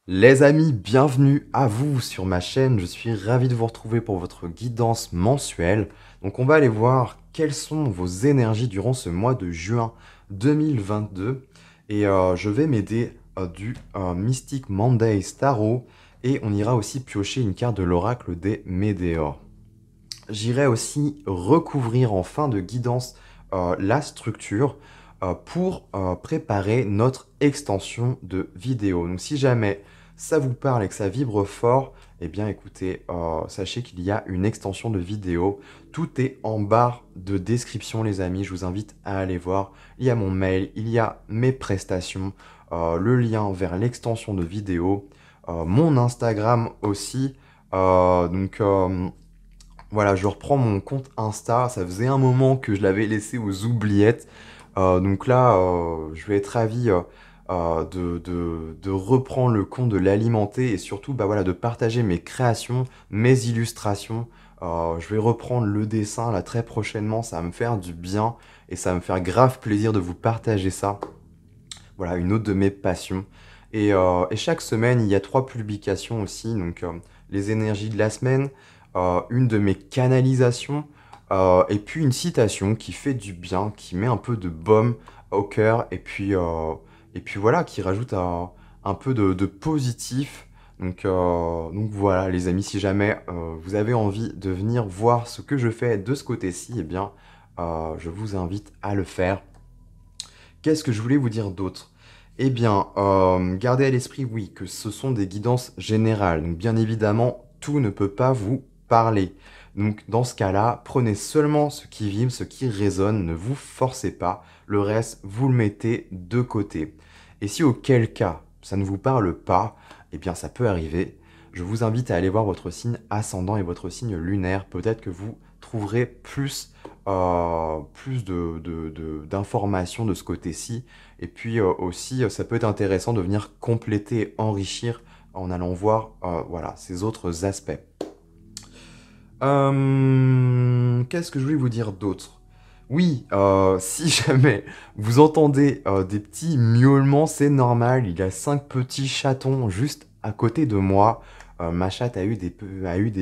Les amis, bienvenue à vous sur ma chaîne. Je suis ravi de vous retrouver pour votre guidance mensuelle. Donc on va aller voir quelles sont vos énergies durant ce mois de juin 2022. Et je vais m'aider du Mystic Monday Tarot. Et on ira aussi piocher une carte de l'oracle des Médéors. J'irai aussi recouvrir en fin de guidance la structure pour préparer notre extension de vidéo. Donc si jamais ça vous parle et que ça vibre fort, eh bien écoutez, sachez qu'il y a une extension de vidéo. Tout est en barre de description les amis, je vous invite à aller voir. Il y a mon mail, il y a mes prestations, le lien vers l'extension de vidéo, mon Instagram aussi. Voilà, je reprends mon compte Insta. Ça faisait un moment que je l'avais laissé aux oubliettes. Donc là, je vais être ravi de reprendre le compte, de l'alimenter et surtout bah, voilà, de partager mes créations, mes illustrations. Je vais reprendre le dessin là très prochainement. Ça va me faire du bien et ça va me faire grave plaisir de vous partager ça. Voilà, une autre de mes passions. Et chaque semaine, il y a 3 publications aussi. Donc, les énergies de la semaine, une de mes canalisations, et puis une citation qui fait du bien, qui met un peu de baume au cœur, et puis voilà, qui rajoute un peu de positif. Donc voilà, les amis, si jamais vous avez envie de venir voir ce que je fais de ce côté-ci, eh bien, je vous invite à le faire. Qu'est-ce que je voulais vous dire d'autre? Eh bien, gardez à l'esprit, oui, que ce sont des guidances générales. Donc, bien évidemment, tout ne peut pas vous parler. Donc, dans ce cas-là, prenez seulement ce qui vibre, ce qui résonne, ne vous forcez pas. Le reste, vous le mettez de côté. Et si auquel cas, ça ne vous parle pas, eh bien, ça peut arriver. Je vous invite à aller voir votre signe ascendant et votre signe lunaire. Peut-être que vous trouverez plus d'informations de ce côté-ci. Et puis aussi, ça peut être intéressant de venir compléter et enrichir en allant voir voilà, ces autres aspects. Qu'est-ce que je voulais vous dire d'autre? Oui, si jamais vous entendez des petits miaulements, c'est normal. Il y a 5 petits chatons juste à côté de moi. Ma chatte a eu des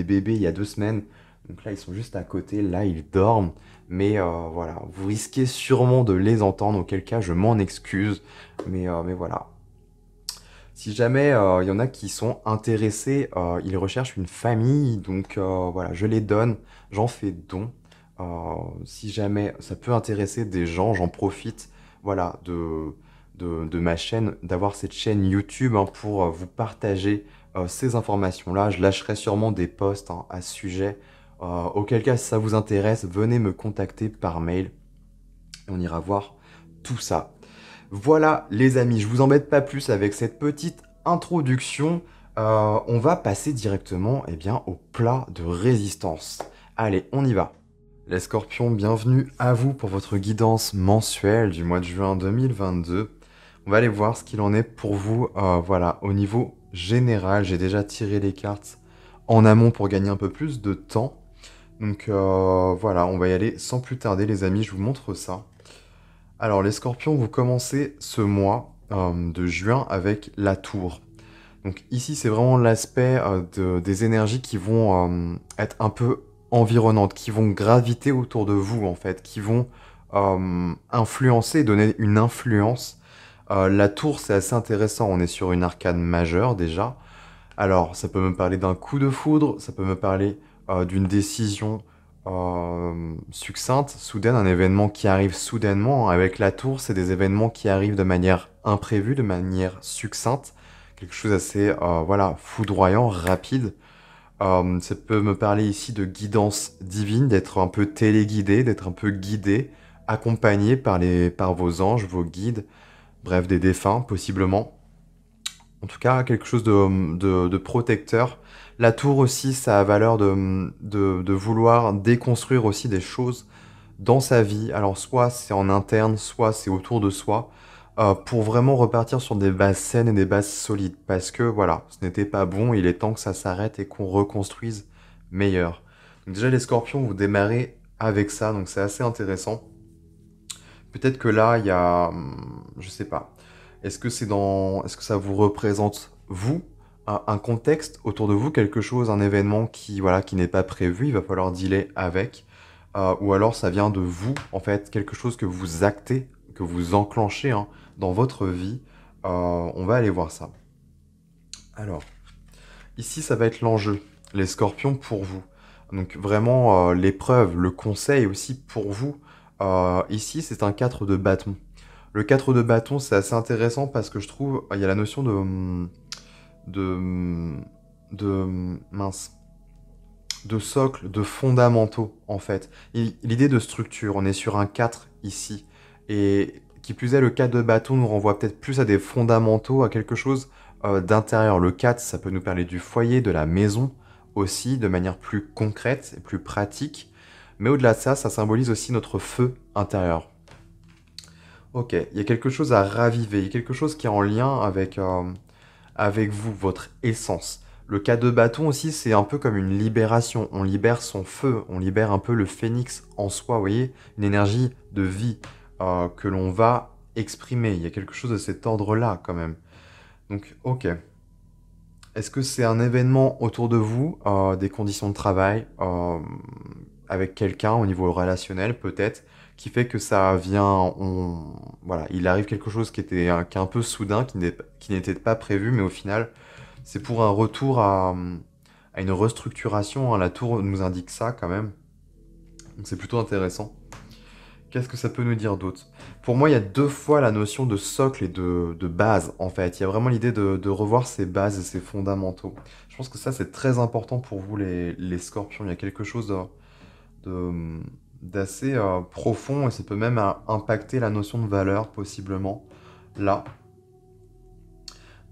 bébés il y a 2 semaines. Donc là, ils sont juste à côté. Là, ils dorment. Mais voilà, vous risquez sûrement de les entendre. Auquel cas, je m'en excuse. Mais voilà. Si jamais il y en a qui sont intéressés, ils recherchent une famille. Donc voilà, je les donne. J'en fais don. Si jamais ça peut intéresser des gens, j'en profite voilà, de ma chaîne, d'avoir cette chaîne YouTube hein, pour vous partager ces informations-là. Je lâcherai sûrement des posts hein, à ce sujet. Auquel cas, si ça vous intéresse, venez me contacter par mail. Et on ira voir tout ça. Voilà les amis, je vous embête pas plus avec cette petite introduction. On va passer directement eh bien, au plat de résistance. Allez, on y va. Les scorpions, bienvenue à vous pour votre guidance mensuelle du mois de juin 2022. On va aller voir ce qu'il en est pour vous. Voilà, au niveau général, j'ai déjà tiré les cartes en amont pour gagner un peu plus de temps. Donc voilà, on va y aller sans plus tarder les amis, je vous montre ça. Alors les scorpions, vous commencez ce mois de juin avec la tour. Donc ici, c'est vraiment l'aspect des énergies qui vont être un peu environnantes, qui vont graviter autour de vous en fait, qui vont influencer, donner une influence. La tour, c'est assez intéressant, on est sur une arcane majeure déjà. Alors, ça peut me parler d'un coup de foudre, ça peut me parler d'une décision succincte, soudaine, un événement qui arrive soudainement. Avec la tour, c'est des événements qui arrivent de manière imprévue, de manière succincte, quelque chose assez voilà, foudroyant, rapide. Ça peut me parler ici de guidance divine, d'être un peu téléguidé, d'être un peu guidé, accompagné par vos anges, vos guides, bref, des défunts, possiblement. En tout cas, quelque chose de protecteur. La tour aussi, ça a valeur de vouloir déconstruire aussi des choses dans sa vie. Alors, soit c'est en interne, soit c'est autour de soi. pour vraiment repartir sur des bases saines et des bases solides. Parce que voilà, ce n'était pas bon, il est temps que ça s'arrête et qu'on reconstruise meilleur. Donc déjà les scorpions, vous démarrez avec ça, donc c'est assez intéressant. Peut-être que là, il y a, je sais pas. Est-ce que ça vous représente vous, un contexte autour de vous, quelque chose, un événement qui, voilà, qui n'est pas prévu, il va falloir dealer avec, ou alors ça vient de vous, en fait, quelque chose que vous actez, que vous enclenchez, hein, dans votre vie. On va aller voir ça. Alors, ici, ça va être l'enjeu, les scorpions pour vous. Donc vraiment, l'épreuve, le conseil aussi pour vous. Ici, c'est un 4 de bâton. Le 4 de bâton, c'est assez intéressant parce que je trouve, il y a la notion de, mince, de socle, de fondamentaux, en fait. L'idée de structure, on est sur un 4 ici. Et qui plus est, le 4 de bâton nous renvoie peut-être plus à des fondamentaux, à quelque chose d'intérieur. Le 4, ça peut nous parler du foyer, de la maison aussi, de manière plus concrète et plus pratique. Mais au-delà de ça, ça symbolise aussi notre feu intérieur. Ok, il y a quelque chose à raviver, il y a quelque chose qui est en lien avec vous, votre essence. Le cas de bâton aussi, c'est un peu comme une libération. On libère son feu, on libère un peu le phénix en soi, vous voyez, une énergie de vie que l'on va exprimer. Il y a quelque chose de cet ordre-là quand même. Donc, ok. Est-ce que c'est un événement autour de vous, des conditions de travail, avec quelqu'un au niveau relationnel peut-être, qui fait que ça vient, voilà, il arrive quelque chose qui est un peu soudain, qui n'était pas prévu, mais au final, c'est pour un retour à une restructuration, hein. La tour nous indique ça quand même, donc c'est plutôt intéressant. Qu'est-ce que ça peut nous dire d'autre? Pour moi, il y a deux fois la notion de socle et de base, en fait. Il y a vraiment l'idée de revoir ses bases et ses fondamentaux. Je pense que ça, c'est très important pour vous, les scorpions. Il y a quelque chose de- d'assez profond et ça peut même impacter la notion de valeur, possiblement, là.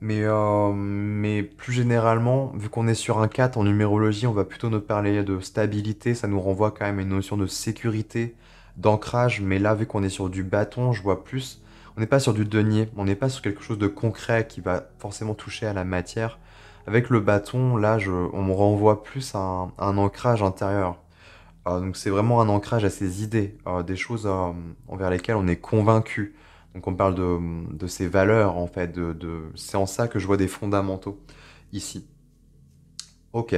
Mais plus généralement, vu qu'on est sur un 4 en numérologie, on va plutôt nous parler de stabilité, ça nous renvoie quand même à une notion de sécurité, d'ancrage, mais là, vu qu'on est sur du bâton, je vois plus, on n'est pas sur du denier, on n'est pas sur quelque chose de concret qui va forcément toucher à la matière. Avec le bâton, là, on me renvoie plus à un ancrage intérieur. Donc c'est vraiment un ancrage à ses idées, des choses envers lesquelles on est convaincu. Donc on parle de ses valeurs en fait, c'est en ça que je vois des fondamentaux ici. Ok,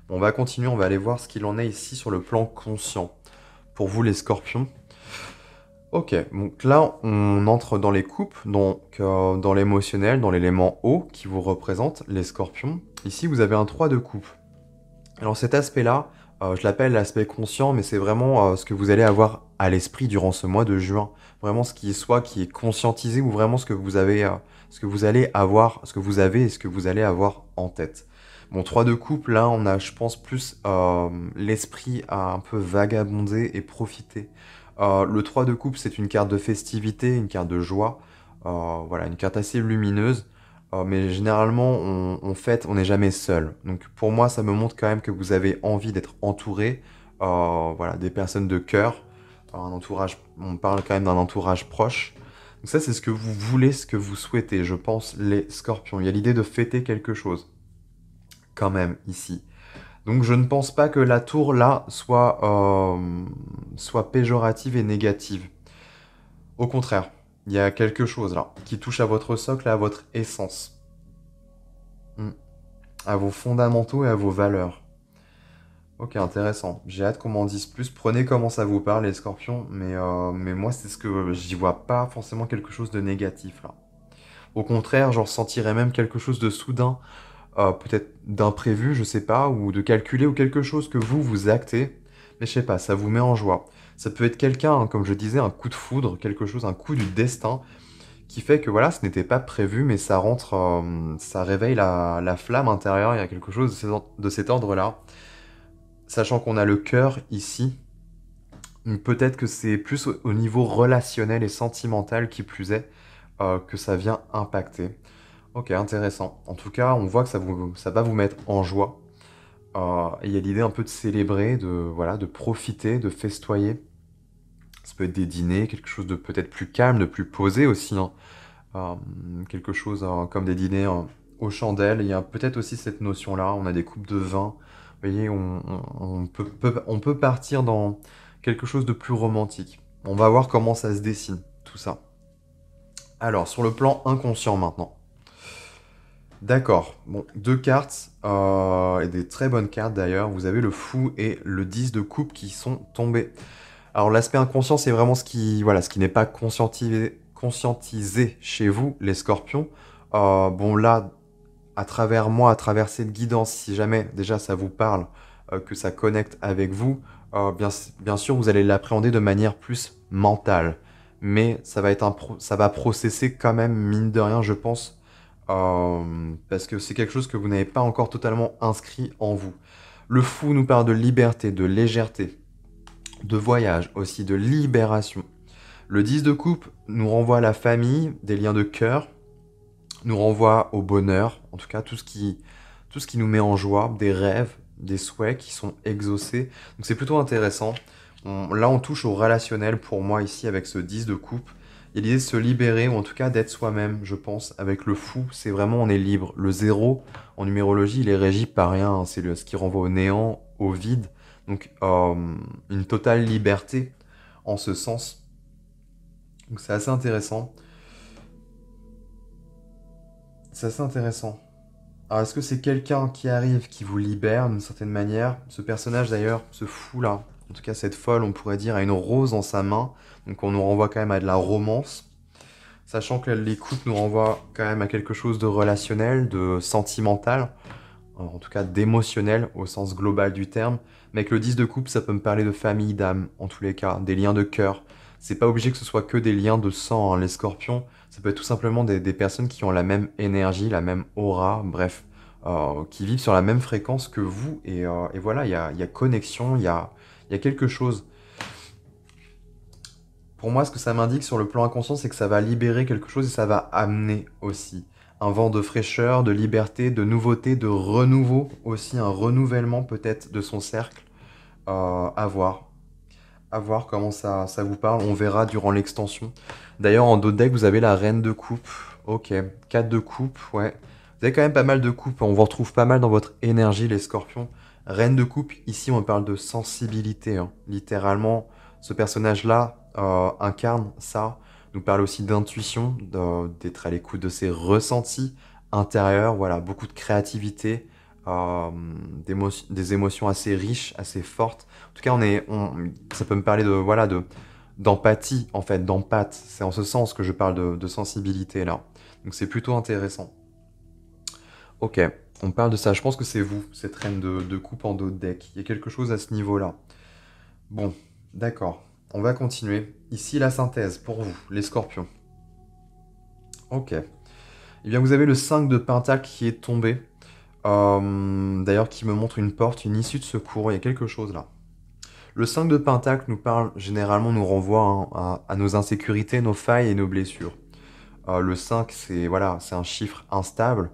on va continuer, on va aller voir ce qu'il en est ici sur le plan conscient. Pour vous les scorpions. Ok, donc là on entre dans les coupes, donc dans l'émotionnel, dans l'élément eau qui vous représente, les scorpions. Ici vous avez un 3 de coupe. Alors cet aspect-là, je l'appelle l'aspect conscient, mais c'est vraiment ce que vous allez avoir à l'esprit durant ce mois de juin. Vraiment ce qui est soit qui est conscientisé ou vraiment ce que vous avez, ce que vous allez avoir, ce que vous avez et ce que vous allez avoir en tête. Bon, 3 de coupe, là on a je pense plus l'esprit à un peu vagabonder et profiter. Le 3 de coupe c'est une carte de festivité, une carte de joie, voilà, une carte assez lumineuse. Mais généralement, on fête, on n'est jamais seul. Donc pour moi, ça me montre quand même que vous avez envie d'être entouré, voilà, des personnes de cœur, un entourage, on parle quand même d'un entourage proche. Donc ça, c'est ce que vous voulez, ce que vous souhaitez, je pense, les scorpions. Il y a l'idée de fêter quelque chose, quand même, ici. Donc je ne pense pas que la tour, là, soit péjorative et négative. Au contraire, il y a quelque chose là, qui touche à votre socle et à votre essence. Hmm. À vos fondamentaux et à vos valeurs. Ok, intéressant. J'ai hâte qu'on m'en dise plus. Prenez comment ça vous parle, les scorpions, mais moi, c'est ce que j'y vois pas forcément quelque chose de négatif là. Au contraire, j'en ressentirais même quelque chose de soudain, peut-être d'imprévu, je sais pas, ou de calculé, ou quelque chose que vous actez, mais je sais pas, ça vous met en joie. Ça peut être quelqu'un, hein, comme je disais, un coup de foudre, quelque chose, un coup du destin, qui fait que voilà, ce n'était pas prévu, mais ça rentre, ça réveille la flamme intérieure, il y a quelque chose de cet ordre-là. Sachant qu'on a le cœur ici, donc peut-être que c'est plus au niveau relationnel et sentimental qui plus est, que ça vient impacter. Ok, intéressant. En tout cas, on voit que ça va vous mettre en joie. Et il y a l'idée un peu de célébrer, de, voilà, de profiter, de festoyer. Ça peut être des dîners, quelque chose de peut-être plus calme, de plus posé aussi, hein. Euh, Quelque chose comme des dîners aux chandelles. Il y a peut-être aussi cette notion-là. On a des coupes de vin. Vous voyez, on peut partir dans quelque chose de plus romantique. On va voir comment ça se dessine, tout ça. Alors, sur le plan inconscient maintenant. D'accord. Bon, deux cartes, et des très bonnes cartes d'ailleurs. Vous avez le fou et le 10 de coupe qui sont tombés. Alors l'aspect inconscient, c'est vraiment voilà, ce qui n'est pas conscientisé chez vous, les scorpions. Bon là, à travers moi, à travers cette guidance, si jamais déjà ça vous parle, que ça connecte avec vous, bien sûr, vous allez l'appréhender de manière plus mentale. Mais ça va être ça va processer quand même, mine de rien, je pense, parce que c'est quelque chose que vous n'avez pas encore totalement inscrit en vous. Le fou nous parle de liberté, de légèreté, de voyage, aussi de libération. Le 10 de coupe nous renvoie à la famille, des liens de cœur, nous renvoie au bonheur, en tout cas tout ce qui nous met en joie, des rêves, des souhaits qui sont exaucés. Donc c'est plutôt intéressant. Là on touche au relationnel pour moi ici avec ce 10 de coupe. Il y a l'idée de se libérer ou en tout cas d'être soi-même, je pense. Avec le fou, c'est vraiment on est libre. Le zéro, en numérologie, il est régi par rien, hein. C'est ce qui renvoie au néant, au vide. Donc une totale liberté en ce sens. Donc c'est assez intéressant. C'est assez intéressant. Alors est-ce que c'est quelqu'un qui arrive, qui vous libère d'une certaine manière? Ce personnage d'ailleurs, ce fou là, en tout cas cette folle, on pourrait dire, a une rose dans sa main. Donc on nous renvoie quand même à de la romance. Sachant que les coupes nous renvoient quand même à quelque chose de relationnel, de sentimental, en tout cas d'émotionnel au sens global du terme. Mais avec le 10 de coupe, ça peut me parler de famille, d'âme, en tous les cas, des liens de cœur. C'est pas obligé que ce soit que des liens de sang, hein. Les scorpions, ça peut être tout simplement des personnes qui ont la même énergie, la même aura, bref, qui vivent sur la même fréquence que vous. Et voilà, il y a connexion, il y a quelque chose. Pour moi, ce que ça m'indique sur le plan inconscient, c'est que ça va libérer quelque chose et ça va amener aussi un vent de fraîcheur, de liberté, de nouveauté, de renouveau aussi, un renouvellement peut-être de son cercle. À voir. À voir comment ça vous parle. On verra durant l'extension. D'ailleurs, en dos de deck, vous avez la reine de coupe. Ok, 4 de coupe, ouais. Vous avez quand même pas mal de coupes. On vous retrouve pas mal dans votre énergie, les scorpions. Reine de coupe, ici, on parle de sensibilité, hein. Littéralement, ce personnage-là incarne ça. Nous parle aussi d'intuition, d'être à l'écoute de ses ressentis intérieurs. Voilà, beaucoup de créativité, des émotions assez riches, assez fortes. En tout cas, ça peut me parler de, voilà, d'empathie, en fait, d'empathe. C'est en ce sens que je parle de sensibilité, là. Donc c'est plutôt intéressant. Ok, on parle de ça. Je pense que c'est vous, cette reine de coupe en dos de deck. Il y a quelque chose à ce niveau-là. Bon, d'accord. On va continuer. Ici, la synthèse pour vous, les scorpions. Ok. Eh bien, vous avez le 5 de pentacle qui est tombé. D'ailleurs, qui me montre une porte, une issue de secours. Il y a quelque chose là. Le 5 de pentacle nous parle, généralement, nous renvoie, hein, à nos insécurités, nos failles et nos blessures. Le 5, c'est voilà, c'est un chiffre instable.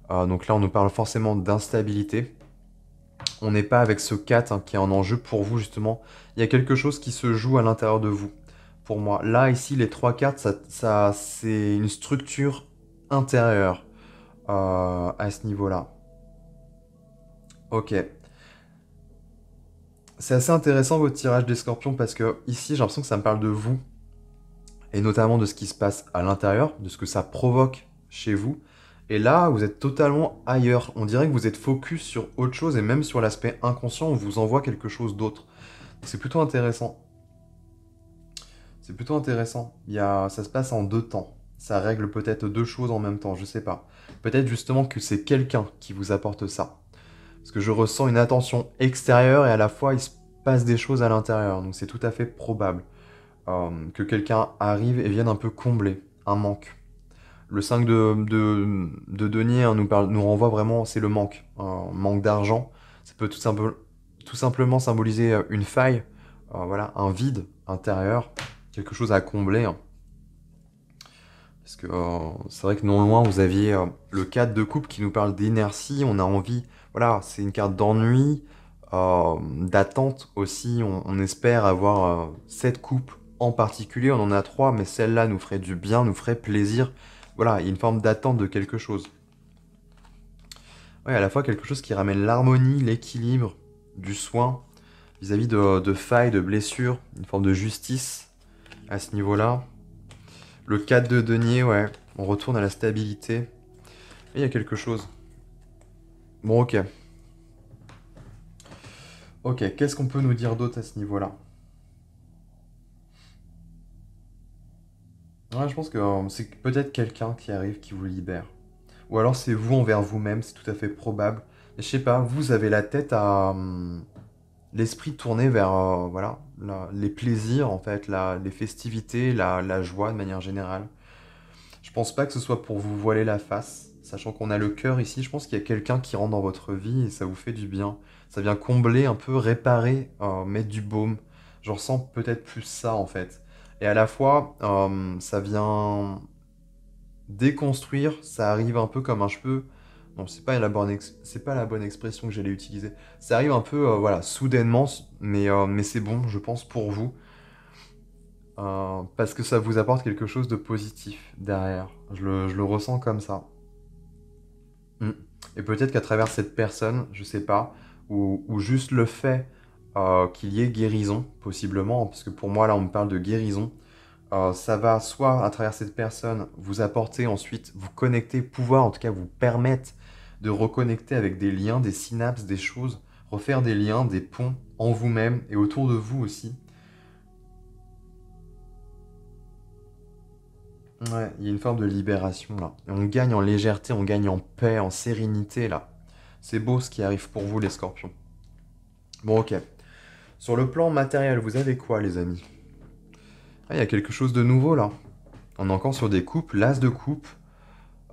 Donc là, on nous parle forcément d'instabilité. On n'est pas avec ce 4, hein, qui est en enjeu pour vous, justement. Il y a quelque chose qui se joue à l'intérieur de vous, pour moi. Là, ici, les trois cartes, c'est une structure intérieure, à ce niveau-là. Ok. C'est assez intéressant votre tirage des scorpions parce que ici, j'ai l'impression que ça me parle de vous et notamment de ce qui se passe à l'intérieur, de ce que ça provoque chez vous. Et là, vous êtes totalement ailleurs. On dirait que vous êtes focus sur autre chose et même sur l'aspect inconscient, on vous envoie quelque chose d'autre. C'est plutôt intéressant. C'est plutôt intéressant. Ça se passe en deux temps. Ça règle peut-être deux choses en même temps, je sais pas. Peut-être justement que c'est quelqu'un qui vous apporte ça. Parce que je ressens une attention extérieure et à la fois il se passe des choses à l'intérieur. Donc c'est tout à fait probable, que quelqu'un arrive et vienne un peu combler un manque. Le 5 de denier, hein, nous renvoie vraiment, c'est le manque. Un manque d'argent. Ça peut tout simplement symboliser une faille, voilà, un vide intérieur, quelque chose à combler, hein. Parce que c'est vrai que non loin, vous aviez le 4 de coupe qui nous parle d'inertie. On a envie, voilà, c'est une carte d'ennui, d'attente aussi. On espère avoir cette coupe en particulier, on en a trois, mais celle-là nous ferait du bien, nous ferait plaisir. Voilà, il y a une forme d'attente de quelque chose. Ouais, à la fois quelque chose qui ramène l'harmonie, l'équilibre, du soin, vis-à-vis de failles, de blessures, une forme de justice à ce niveau-là. Le 4 de denier, ouais, on retourne à la stabilité. Et il y a quelque chose. Bon, ok. Ok, qu'est-ce qu'on peut nous dire d'autre à ce niveau-là? Ouais, je pense que c'est peut-être quelqu'un qui arrive qui vous libère. Ou alors c'est vous envers vous-même, c'est tout à fait probable. Et je sais pas, vous avez la tête à... l'esprit tourné vers voilà, les plaisirs, en fait, les festivités, la joie de manière générale. Je pense pas que ce soit pour vous voiler la face, sachant qu'on a le cœur ici. Je pense qu'il y a quelqu'un qui rentre dans votre vie et ça vous fait du bien. Ça vient combler un peu, réparer, mettre du baume. Je ressens peut-être plus ça en fait. Et à la fois, ça vient déconstruire. Ça arrive un peu comme un cheveu. Non, c'est pas la bonne expression que j'allais utiliser. Ça arrive un peu, voilà, soudainement, mais c'est bon, je pense, pour vous. Parce que ça vous apporte quelque chose de positif derrière. Je le ressens comme ça. Mm. Et peut-être qu'à travers cette personne, je sais pas, ou juste le fait qu'il y ait guérison, possiblement, parce que pour moi là on me parle de guérison, ça va soit à travers cette personne vous apporter ensuite, vous connecter, pouvoir en tout cas vous permettre de reconnecter avec des liens, des synapses, des choses, refaire des liens, des ponts en vous-même et autour de vous aussi. Ouais, il y a une forme de libération là. Et on gagne en légèreté, on gagne en paix, en sérénité là. C'est beau ce qui arrive pour vous les scorpions. Bon ok. Sur le plan matériel, vous avez quoi les amis? Ah, il y a quelque chose de nouveau là. On est encore sur des coupes, l'as de coupe.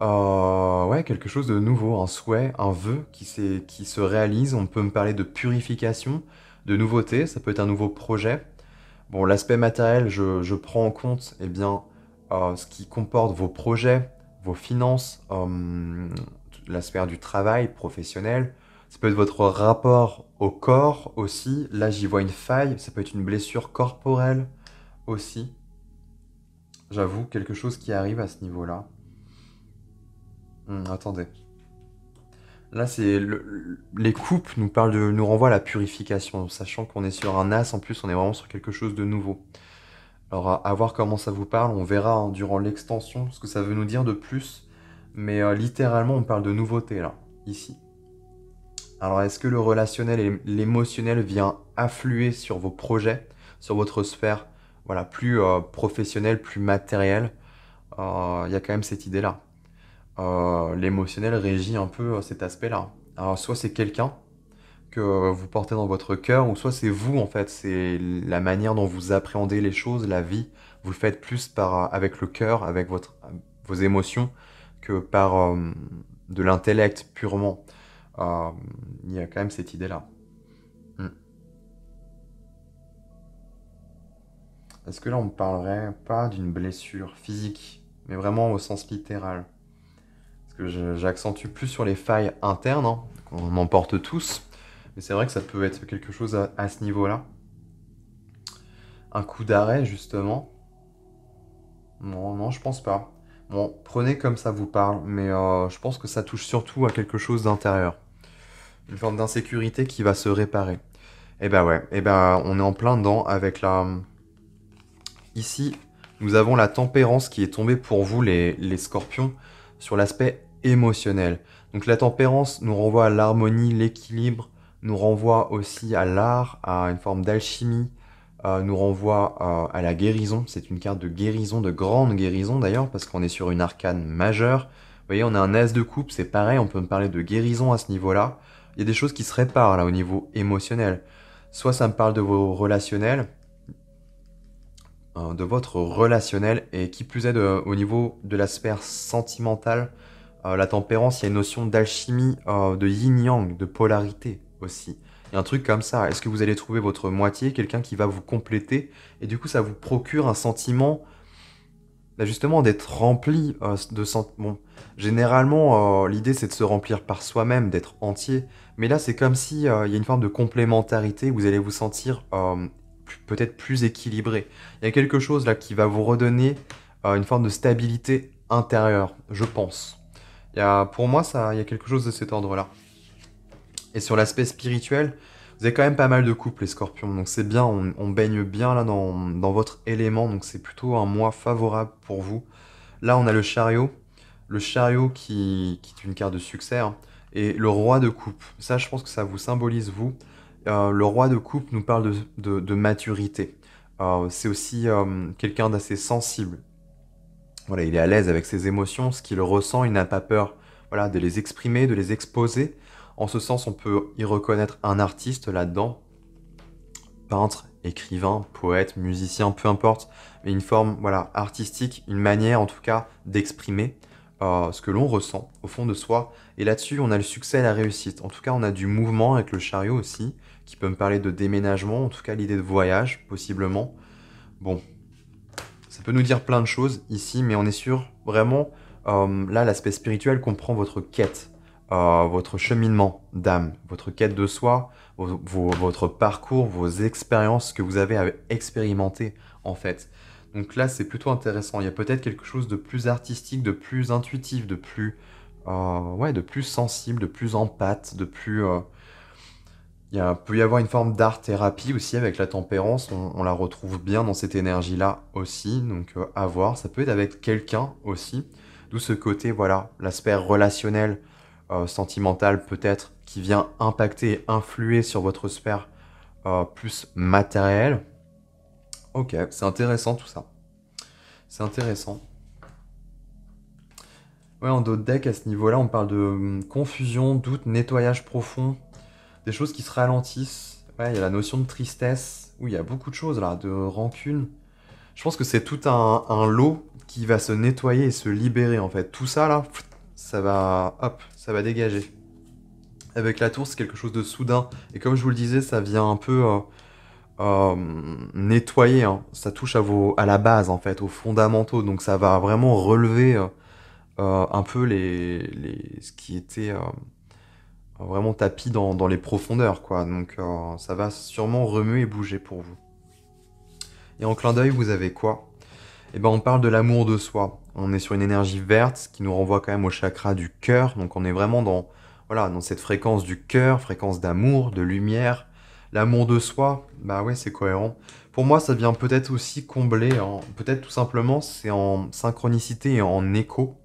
Ouais, quelque chose de nouveau, un souhait, un vœu qui se réalise. On peut me parler de purification, de nouveauté, ça peut être un nouveau projet. Bon, l'aspect matériel, je prends en compte eh bien, ce qui comporte vos projets, vos finances, la sphère du travail professionnel. Ça peut être votre rapport au corps aussi. Là, j'y vois une faille. Ça peut être une blessure corporelle aussi. J'avoue, quelque chose qui arrive à ce niveau-là. Attendez. Là, les coupes nous renvoient à la purification, sachant qu'on est sur un as. En plus, on est vraiment sur quelque chose de nouveau. Alors, à voir comment ça vous parle, on verra hein, durant l'extension ce que ça veut nous dire de plus. Mais littéralement, on parle de nouveauté là, ici. Alors, est-ce que le relationnel et l'émotionnel vient affluer sur vos projets, sur votre sphère, voilà, plus professionnelle, plus matérielle? Il y a quand même cette idée-là. L'émotionnel régit un peu cet aspect-là. Alors, soit c'est quelqu'un que vous portez dans votre cœur, ou soit c'est vous en fait, c'est la manière dont vous appréhendez les choses, la vie, vous le faites plus avec le cœur, avec vos émotions, que par de l'intellect purement. Euh, il y a quand même cette idée-là. Hmm. Est-ce que là on ne parlerait pas d'une blessure physique, mais vraiment au sens littéral? Parce que j'accentue plus sur les failles internes, hein, qu'on en porte tous, mais c'est vrai que ça peut être quelque chose à ce niveau-là. Un coup d'arrêt, justement. Non, non, je pense pas. Bon, prenez comme ça vous parle, mais je pense que ça touche surtout à quelque chose d'intérieur. Une forme d'insécurité qui va se réparer. Eh ben ouais, eh ben on est en plein dedans avec la... Ici, nous avons la tempérance qui est tombée pour vous, les scorpions, sur l'aspect émotionnel. Donc la tempérance nous renvoie à l'harmonie, l'équilibre, nous renvoie aussi à l'art, à une forme d'alchimie, nous renvoie à la guérison. C'est une carte de guérison, de grande guérison d'ailleurs, parce qu'on est sur une arcane majeure. Vous voyez, on a un as de coupe, c'est pareil, on peut me parler de guérison à ce niveau-là. Il y a des choses qui se réparent là au niveau émotionnel. Soit ça me parle de vos relationnels, de votre relationnel, et qui plus est au niveau de la sphère sentimentale, la tempérance, il y a une notion d'alchimie, de yin-yang, de polarité aussi. Il y a un truc comme ça. Est-ce que vous allez trouver votre moitié, quelqu'un qui va vous compléter, et du coup ça vous procure un sentiment bah, justement d'être rempli Bon, généralement, l'idée c'est de se remplir par soi-même, d'être entier. Mais là, c'est comme si il y a une forme de complémentarité. Vous allez vous sentir peut-être plus équilibré. Il y a quelque chose là qui va vous redonner une forme de stabilité intérieure, je pense. Pour moi, il y a quelque chose de cet ordre-là. Et sur l'aspect spirituel, vous avez quand même pas mal de couples, les scorpions. Donc c'est bien, on baigne bien là dans votre élément. Donc c'est plutôt un mois favorable pour vous. Là, on a le chariot. Le chariot qui est une carte de succès, hein, et le roi de coupe. Ça, je pense que ça vous symbolise, vous. Le roi de coupe nous parle de maturité. C'est aussi quelqu'un d'assez sensible. Voilà, il est à l'aise avec ses émotions, ce qu'il ressent, il n'a pas peur, voilà, de les exprimer, de les exposer. En ce sens, on peut y reconnaître un artiste là-dedans, peintre, écrivain, poète, musicien, peu importe, mais une forme, voilà, artistique, une manière en tout cas d'exprimer ce que l'on ressent au fond de soi. Et là-dessus, on a le succès et la réussite. En tout cas, on a du mouvement avec le chariot aussi, qui peut me parler de déménagement, en tout cas l'idée de voyage, possiblement. Bon, ça peut nous dire plein de choses ici, mais on est sûr, vraiment, là, l'aspect spirituel comprend votre quête, votre cheminement d'âme, votre quête de soi, votre parcours, vos expériences que vous avez à expérimenter, en fait. Donc là, c'est plutôt intéressant. Il y a peut-être quelque chose de plus artistique, de plus intuitif, ouais, de plus sensible, de plus empathe, de plus... peut y avoir une forme d'art-thérapie aussi avec la tempérance, on la retrouve bien dans cette énergie-là aussi, donc à voir. Ça peut être avec quelqu'un aussi, d'où ce côté, voilà, l'aspect relationnel, sentimental peut-être, qui vient impacter et influer sur votre sphère plus matérielle. Ok, c'est intéressant tout ça. C'est intéressant. Ouais, en dos de deck, à ce niveau-là, on parle de confusion, doute, nettoyage profond, des choses qui se ralentissent. Ouais, il y a la notion de tristesse. Oui, il y a beaucoup de choses là, de rancune. Je pense que c'est tout un lot qui va se nettoyer et se libérer en fait. Tout ça là, ça va, hop, ça va dégager. Avec la tour, c'est quelque chose de soudain. Et comme je vous le disais, ça vient un peu nettoyer, hein. Ça touche à la base en fait, aux fondamentaux. Donc ça va vraiment relever un peu ce qui était vraiment tapis dans les profondeurs, quoi. Donc ça va sûrement remuer et bouger pour vous. Et en clin d'œil, vous avez quoi? Eh ben, on parle de l'amour de soi. On est sur une énergie verte qui nous renvoie quand même au chakra du cœur. Donc on est vraiment voilà, dans cette fréquence du cœur, fréquence d'amour, de lumière. L'amour de soi, bah ouais, c'est cohérent. Pour moi, ça vient peut-être aussi combler, peut-être tout simplement, c'est en synchronicité et en écho.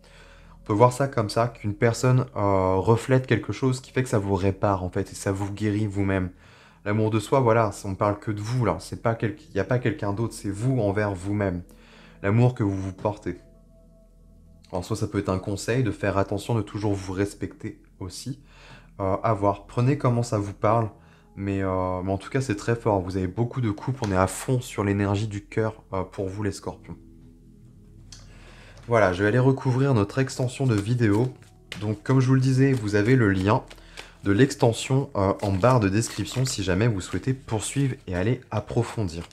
On peut voir ça comme ça, qu'une personne reflète quelque chose qui fait que ça vous répare en fait et ça vous guérit vous-même. L'amour de soi, voilà, on parle que de vous là, il n'y a pas quelqu'un d'autre, c'est vous envers vous-même. L'amour que vous vous portez. En soi, ça peut être un conseil de faire attention de toujours vous respecter aussi. À voir, prenez comment ça vous parle, mais en tout cas c'est très fort. Vous avez beaucoup de coups, on est à fond sur l'énergie du cœur pour vous les scorpions. Voilà, je vais aller recouvrir notre extension de vidéo. Donc comme je vous le disais, vous avez le lien de l'extension en barre de description si jamais vous souhaitez poursuivre et aller approfondir.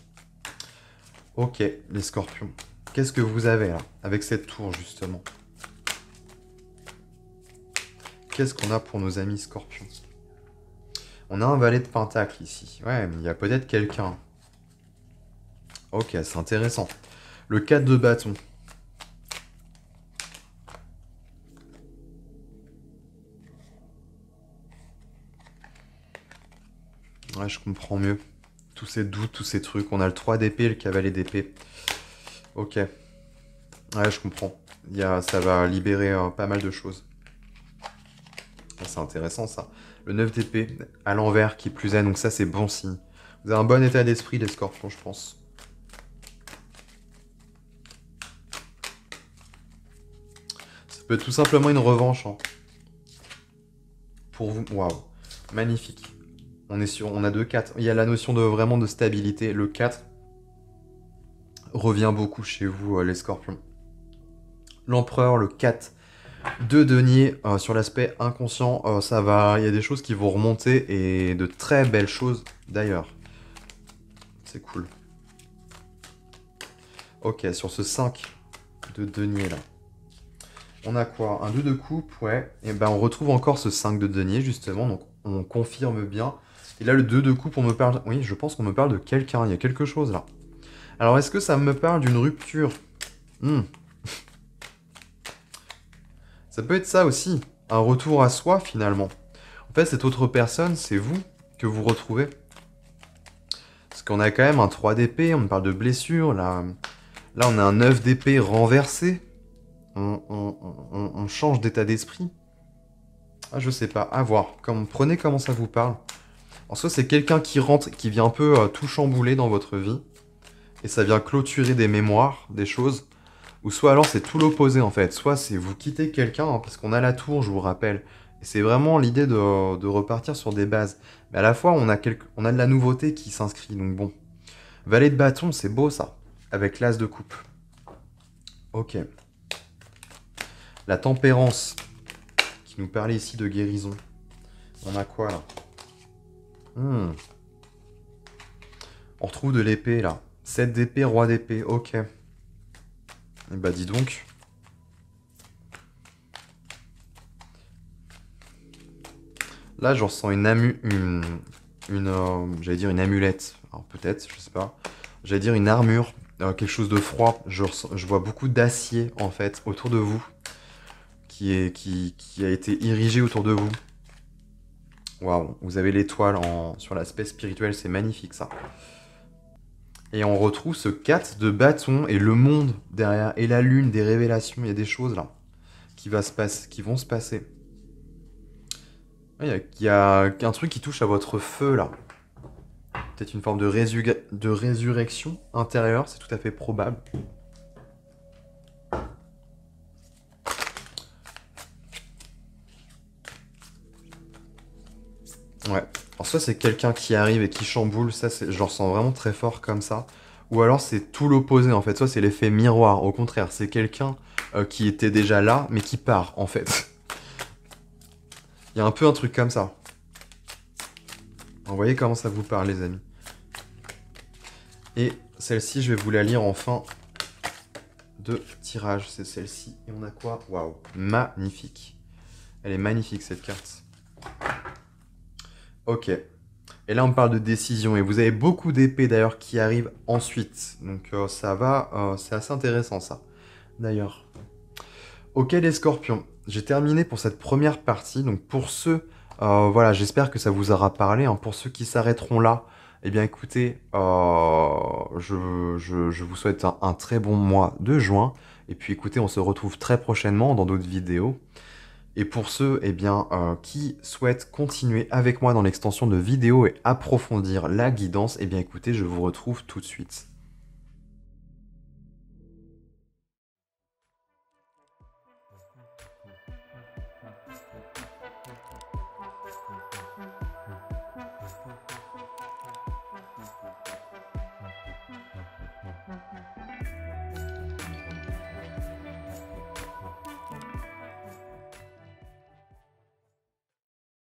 Ok, les scorpions. Qu'est-ce que vous avez là, avec cette tour justement? Qu'est-ce qu'on a pour nos amis scorpions? On a un valet de pentacle ici. Ouais, mais il y a peut-être quelqu'un. Ok, c'est intéressant. Le 4 de bâton. Ouais, je comprends mieux. Tous ces doutes, tous ces trucs. On a le 3 d'épée et le cavalier d'épée. Ok. Ouais, je comprends. Ça va libérer pas mal de choses. C'est intéressant ça. Le 9 d'épée à l'envers qui plus est, donc ça c'est bon signe. Vous avez un bon état d'esprit les scorpions, je pense. Ça peut être tout simplement une revanche. Hein. Pour vous, waouh, magnifique. On a 2-4. Il y a la notion vraiment de stabilité. Le 4 revient beaucoup chez vous les scorpions. L'empereur, le 4 de denier sur l'aspect inconscient, il y a des choses qui vont remonter et de très belles choses d'ailleurs. C'est cool. Ok, sur ce 5 de denier là. On a quoi? Un 2 de coupe, ouais. Et ben on retrouve encore ce 5 de denier justement, donc on confirme bien Et là, le 2 de coupe, on me parle... Oui, je pense qu'on me parle de quelqu'un. Il y a quelque chose, là. Alors, est-ce que ça me parle d'une rupture? Ça peut être ça aussi. Un retour à soi, finalement. En fait, cette autre personne, c'est vous que vous retrouvez. Parce qu'on a quand même un 3 d'épée, on me parle de blessure. Là, on a un 9 d'épée renversé. On change d'état d'esprit. Ah, je sais pas, à voir. Prenez comment ça vous parle. En soi, c'est quelqu'un qui rentre, qui vient un peu tout chambouler dans votre vie. Et ça vient clôturer des mémoires, des choses. Ou soit alors c'est tout l'opposé en fait. Soit c'est vous quittez quelqu'un, hein, parce qu'on a la tour, je vous rappelle. Et c'est vraiment l'idée de repartir sur des bases. Mais à la fois, on a de la nouveauté qui s'inscrit. Donc bon. Valet de bâton, c'est beau ça. Avec l'as de coupe. Ok. La tempérance. Qui nous parlait ici de guérison. On a quoi là? On retrouve de l'épée là. 7 d'épée, roi d'épée. Ok. Et bah dis donc. Là, je ressens j'allais dire une amulette. Alors peut-être, je sais pas. J'allais dire une armure, quelque chose de froid. Je vois beaucoup d'acier en fait autour de vous, qui a été érigé autour de vous. Waouh, vous avez l'étoile sur l'aspect spirituel, c'est magnifique ça. Et on retrouve ce 4 de bâton et le monde derrière, et la lune, des révélations, il y a des choses là qui vont se passer. Il y a un truc qui touche à votre feu là. Peut-être une forme de résurrection intérieure, c'est tout à fait probable. Ouais. Alors soit c'est quelqu'un qui arrive et qui chamboule, ça je le ressens vraiment très fort comme ça. Ou alors c'est tout l'opposé en fait, soit c'est l'effet miroir, au contraire, c'est quelqu'un qui était déjà là mais qui part en fait. Il y a un peu un truc comme ça. Vous voyez comment ça vous parle les amis. Et celle-ci, je vais vous la lire en fin de tirage. C'est celle-ci. Et on a quoi? Waouh, magnifique. Elle est magnifique cette carte. Ok. Et là, on parle de décision. Et vous avez beaucoup d'épées d'ailleurs qui arrivent ensuite. Donc ça va, c'est assez intéressant ça. D'ailleurs. Ok les scorpions. J'ai terminé pour cette première partie. Donc pour ceux, voilà, j'espère que ça vous aura parlé. Hein. Pour ceux qui s'arrêteront là, eh bien écoutez, je vous souhaite un très bon mois de juin. Et puis écoutez, on se retrouve très prochainement dans d'autres vidéos. Et pour ceux eh bien, qui souhaitent continuer avec moi dans l'extension de vidéos et approfondir la guidance, eh bien écoutez, je vous retrouve tout de suite.